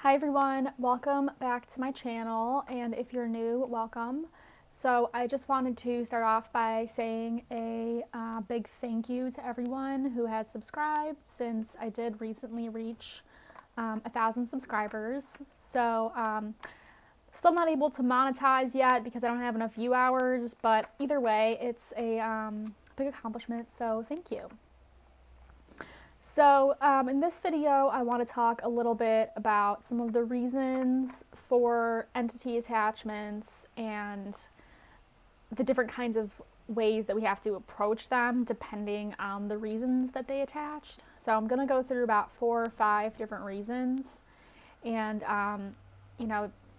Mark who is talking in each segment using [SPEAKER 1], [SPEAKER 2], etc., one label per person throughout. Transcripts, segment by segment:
[SPEAKER 1] Hi everyone, welcome back to my channel, and if you're new, welcome. So I just wanted to start off by saying a big thank you to everyone who has subscribed, since I did recently reach 1,000 subscribers. So still not able to monetize yet because I don't have enough view hours, but either way, it's a big accomplishment, so thank you. So in this video, I want to talk a little bit about some of the reasons for entity attachments and the different kinds of ways that we have to approach them depending on the reasons that they attached. So I'm going to go through about 4 or 5 different reasons, and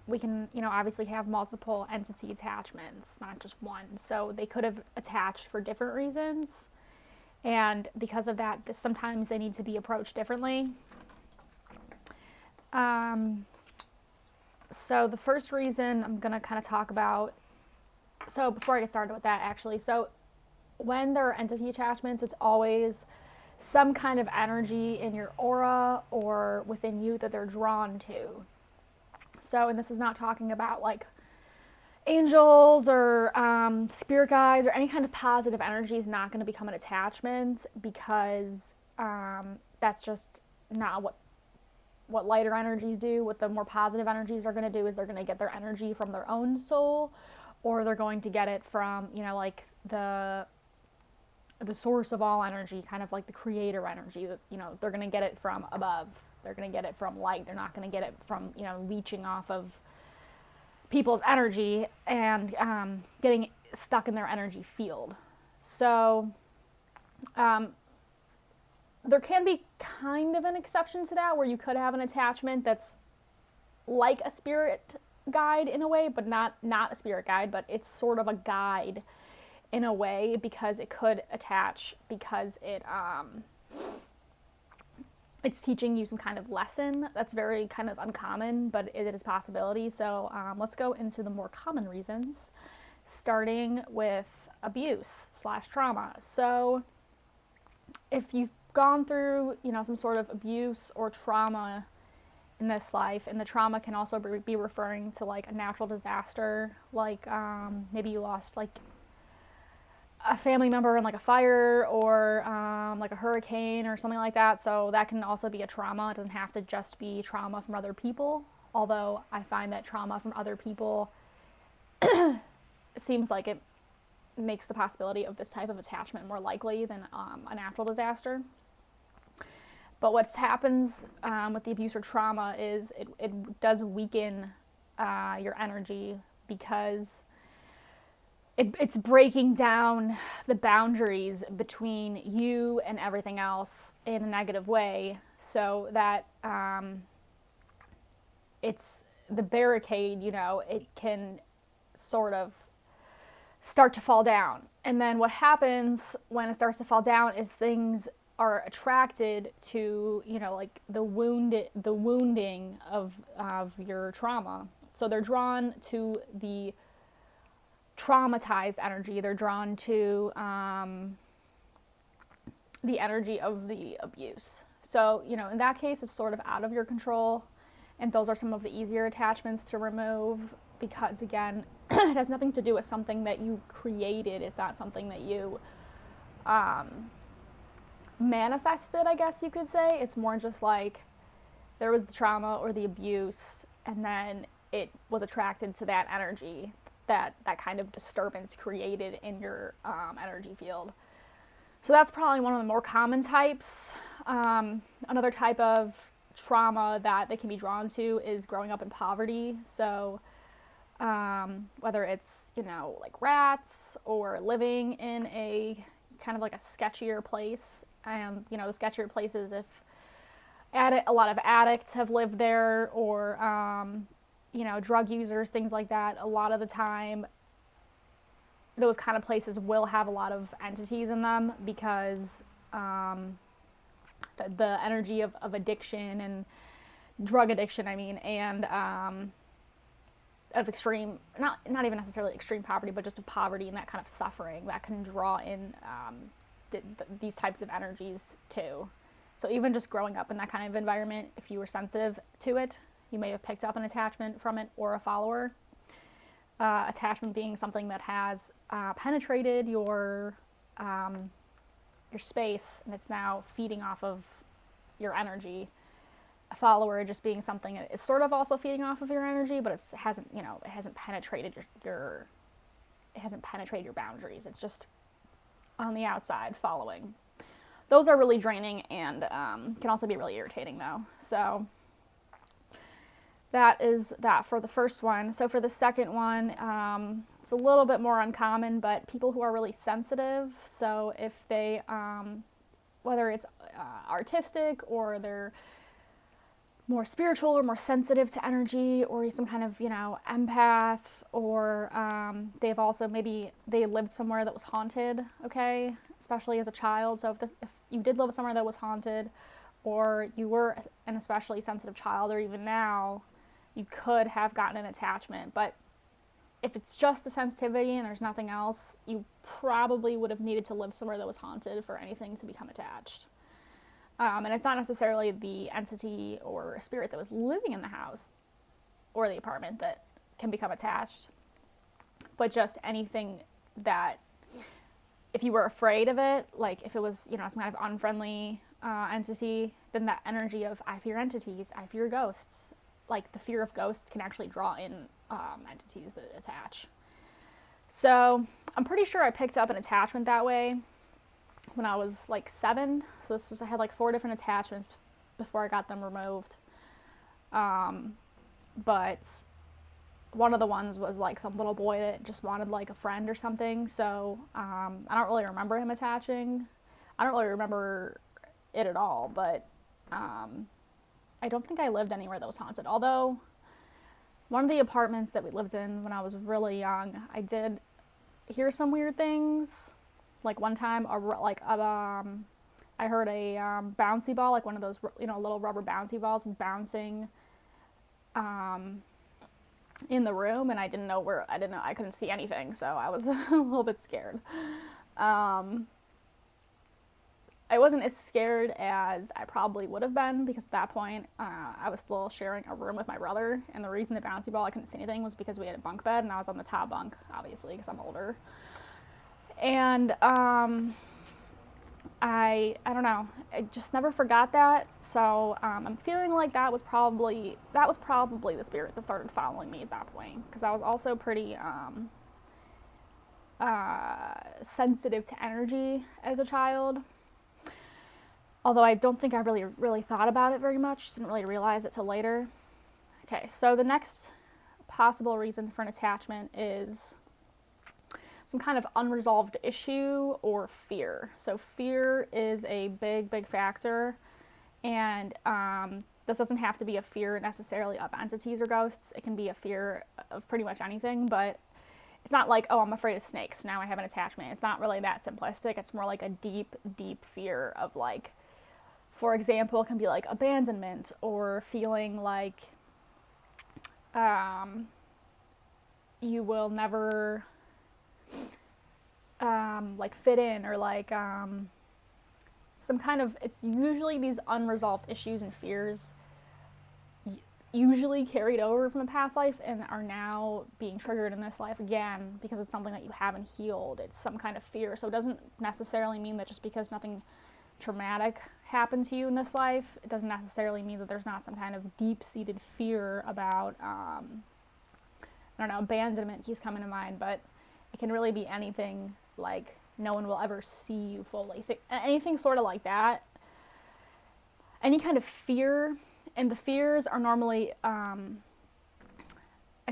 [SPEAKER 1] we can obviously have multiple entity attachments, not just one. So they could have attached for different reasons. And because of that, sometimes they need to be approached differently. So the first reason I'm going to kind of talk about, so before I get started with that actually, so when there are entity attachments, it's always some kind of energy in your aura or within you that they're drawn to. So, and this is not talking about like angels or spirit guides or any kind of positive energy is not going to become an attachment, because that's just not what lighter energies do. What the more positive energies are going to do is they're going to get their energy from their own soul, or they're going to get it from like the source of all energy, kind of like the creator energy. That they're going to get it from above. They're going to get it from light. They're not going to get it from leeching off of people's energy and getting stuck in their energy field. So there can be kind of an exception to that, where you could have an attachment that's like a spirit guide in a way, but not a spirit guide, but it's sort of a guide in a way, because it could attach because it's teaching you some kind of lesson. That's very kind of uncommon, but it is a possibility. So let's go into the more common reasons, starting with abuse/trauma. So if you've gone through, some sort of abuse or trauma in this life, and the trauma can also be referring to like a natural disaster, like maybe you lost like a family member in like a fire, or like a hurricane or something like that. So that can also be a trauma. It doesn't have to just be trauma from other people, although I find that trauma from other people seems like it makes the possibility of this type of attachment more likely than a natural disaster. But what happens with the abuse or trauma is it does weaken your energy, because it's breaking down the boundaries between you and everything else in a negative way, so that it's the barricade, it can sort of start to fall down. And then what happens when it starts to fall down is things are attracted to, like the wounding of your trauma. So they're drawn to the traumatized energy. They're drawn to the energy of the abuse. So, in that case, it's sort of out of your control, and those are some of the easier attachments to remove, because again, it has nothing to do with something that you created. It's not something that you manifested, I guess you could say. It's more just like there was the trauma or the abuse, and then it was attracted to that energy, that kind of disturbance created in your energy field. So that's probably one of the more common types. Another type of trauma that they can be drawn to is growing up in poverty. So whether it's, like rats, or living in a kind of like a sketchier place. And, the sketchier places, if a lot of addicts have lived there, or drug users, things like that, a lot of the time those kind of places will have a lot of entities in them, because the energy of addiction and drug addiction, and of extreme, not even necessarily extreme poverty, but just of poverty and that kind of suffering, that can draw in these types of energies too. So even just growing up in that kind of environment, if you were sensitive to it, you may have picked up an attachment from it or a follower. Attachment being something that has penetrated your space, and it's now feeding off of your energy. A follower just being something that is sort of also feeding off of your energy, but it hasn't penetrated your boundaries. It's just on the outside following. Those are really draining and can also be really irritating though. So that is that for the first one. So for the second one, it's a little bit more uncommon, but people who are really sensitive, so if they, whether it's artistic or they're more spiritual or more sensitive to energy, or some kind of, empath, or they've also, maybe they lived somewhere that was haunted, okay, especially as a child. So if you did live somewhere that was haunted, or you were an especially sensitive child, or even now, you could have gotten an attachment. But if it's just the sensitivity and there's nothing else, you probably would have needed to live somewhere that was haunted for anything to become attached. And it's not necessarily the entity or spirit that was living in the house or the apartment that can become attached, but just anything that, if you were afraid of it, like if it was, some kind of unfriendly entity, then that energy of, I fear entities, I fear ghosts, like the fear of ghosts can actually draw in entities that attach. So I'm pretty sure I picked up an attachment that way when I was like 7. So I had like 4 different attachments before I got them removed. But one of the ones was like some little boy that just wanted like a friend or something. So I don't really remember him attaching. I don't really remember it at all, but I don't think I lived anywhere that was haunted. Although one of the apartments that we lived in when I was really young, I did hear some weird things. Like one time, I heard a bouncy ball, like one of those, little rubber bouncy balls bouncing in the room, and I couldn't see anything, so I was a little bit scared. I wasn't as scared as I probably would have been, because at that point, I was still sharing a room with my brother, and the reason the bouncy ball, I couldn't see anything, was because we had a bunk bed, and I was on the top bunk, obviously, because I'm older. And I don't know, I just never forgot that, so I'm feeling like that was probably the spirit that started following me at that point, because I was also pretty sensitive to energy as a child. Although I don't think I really thought about it very much, didn't really realize it till later. Okay, so the next possible reason for an attachment is some kind of unresolved issue or fear. So fear is a big factor, and this doesn't have to be a fear necessarily of entities or ghosts. It can be a fear of pretty much anything, but it's not like, oh, I'm afraid of snakes, now I have an attachment. It's not really that simplistic. It's more like a deep fear of, like, for example, it can be like abandonment, or feeling like you will never like fit in, or like some kind of, it's usually these unresolved issues and fears usually carried over from the past life and are now being triggered in this life again, because it's something that you haven't healed. It's some kind of fear. So it doesn't necessarily mean that just because nothing traumatic happened to you in this life, it doesn't necessarily mean that there's not some kind of deep-seated fear about, I don't know, abandonment keeps coming to mind, but it can really be anything, like no one will ever see you fully. Anything sort of like that. Any kind of fear, and the fears are normally, I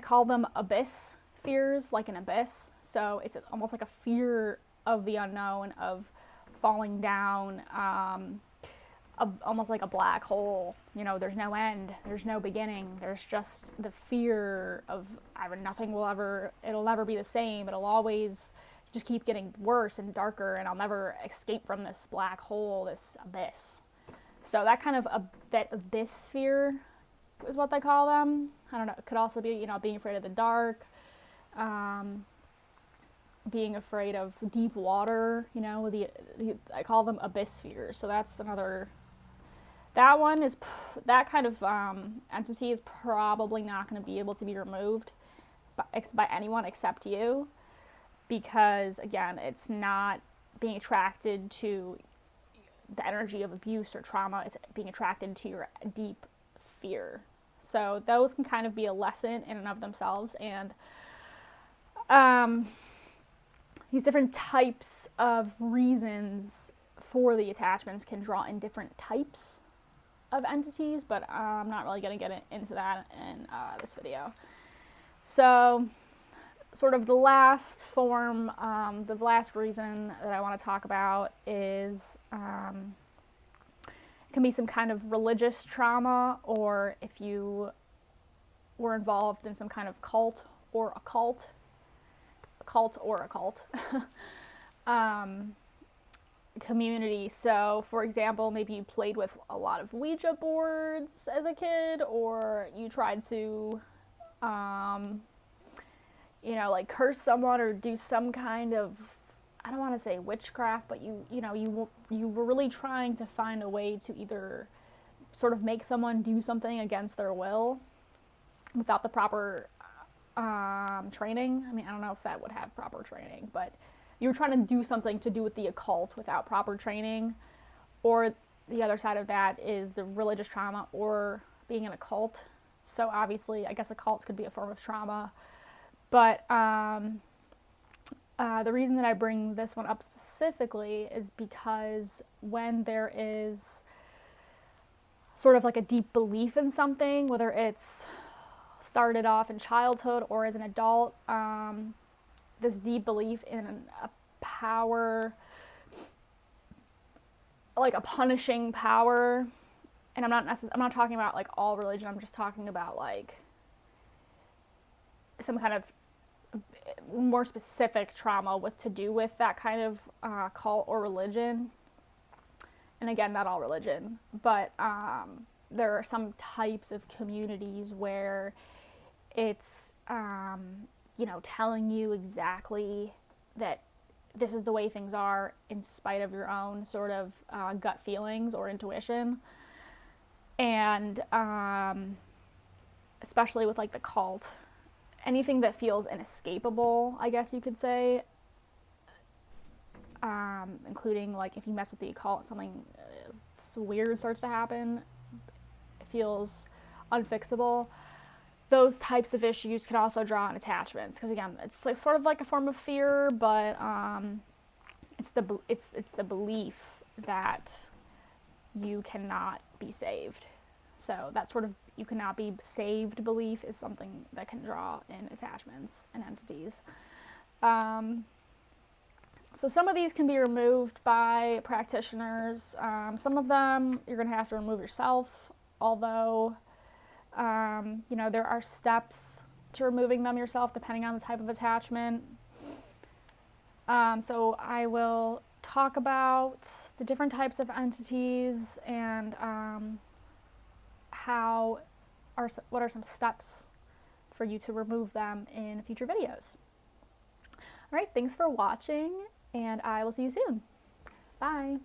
[SPEAKER 1] call them abyss fears, like an abyss. So it's almost like a fear of the unknown, of falling down, almost like a black hole. There's no end, there's no beginning, there's just the fear of it'll never be the same, it'll always just keep getting worse and darker, and I'll never escape from this black hole, this abyss. So that kind of that abyss fear is what they call them. I don't know, it could also be, being afraid of the dark, being afraid of deep water, I call them abyss fears. So that's another That one is, that kind of entity is probably not going to be able to be removed by anyone except you, because again, it's not being attracted to the energy of abuse or trauma, it's being attracted to your deep fear. So those can kind of be a lesson in and of themselves, and these different types of reasons for the attachments can draw in different types of entities, but I'm not really going to get into that in this video. So sort of the last form, the last reason that I want to talk about is it can be some kind of religious trauma, or if you were involved in some kind of cult or occult community. So for example, maybe you played with a lot of Ouija boards as a kid, or you tried to like curse someone or do some kind of, I don't want to say witchcraft, but you were really trying to find a way to either sort of make someone do something against their will without the proper training. I mean, I don't know if that would have proper training, but you were trying to do something to do with the occult without proper training. Or the other side of that is the religious trauma or being in a cult. So obviously, I guess occults could be a form of trauma. But the reason that I bring this one up specifically is because when there is sort of like a deep belief in something, whether it's started off in childhood or as an adult, this deep belief in a power, like a punishing power, and I'm not talking about like all religion, I'm just talking about like some kind of more specific trauma with to do with that kind of cult or religion. And again, not all religion, but there are some types of communities where it's telling you exactly that this is the way things are in spite of your own sort of gut feelings or intuition. And especially with like the cult, anything that feels inescapable, I guess you could say, including like if you mess with the occult, something weird starts to happen, it feels unfixable. Those types of issues can also draw on attachments, because again, it's like sort of like a form of fear, but it's the belief that you cannot be saved. So that sort of you cannot be saved belief is something that can draw in attachments and entities. So some of these can be removed by practitioners. Some of them you're going to have to remove yourself, although there are steps to removing them yourself depending on the type of attachment. So I will talk about the different types of entities and what are some steps for you to remove them in future videos. All right, thanks for watching, and I will see you soon. Bye.